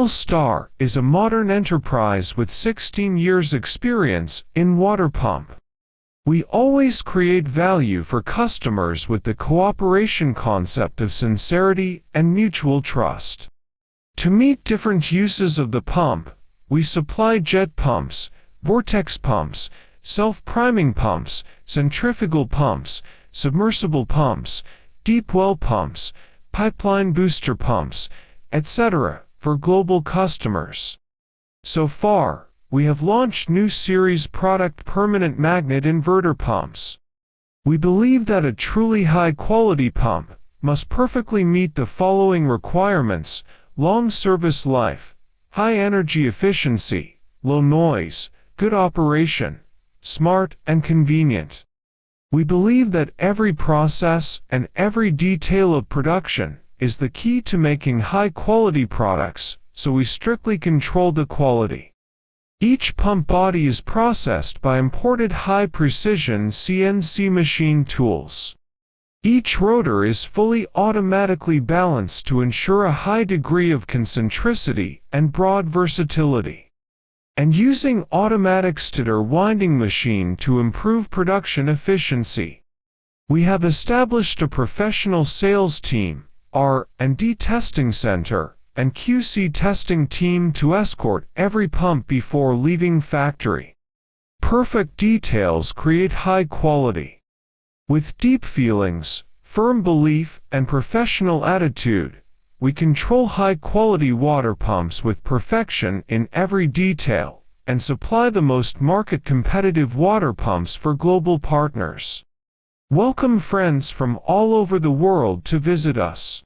Star is a modern enterprise with 16 years' experience in water pump. We always create value for customers with the cooperation concept of sincerity and mutual trust. To meet different uses of the pump, we supply jet pumps, vortex pumps, self-priming pumps, centrifugal pumps, submersible pumps, deep well pumps, pipeline booster pumps, etc. for global customers. So far, we have launched new series product permanent magnet inverter pumps. We believe that a truly high-quality pump must perfectly meet the following requirements: long service life, high energy efficiency, low noise, good operation, smart and convenient. We believe that every process and every detail of production is the key to making high-quality products, so we strictly control the quality. Each pump body is processed by imported high-precision CNC machine tools. Each rotor is fully automatically balanced to ensure a high degree of concentricity and broad versatility. And using automatic stator winding machine to improve production efficiency. We have established a professional sales team, R&D testing center, and QC testing team to escort every pump before leaving factory. Perfect details create high quality. With deep feelings, firm belief, and professional attitude, we control high-quality water pumps with perfection in every detail, and supply the most market-competitive water pumps for global partners. Welcome friends from all over the world to visit us.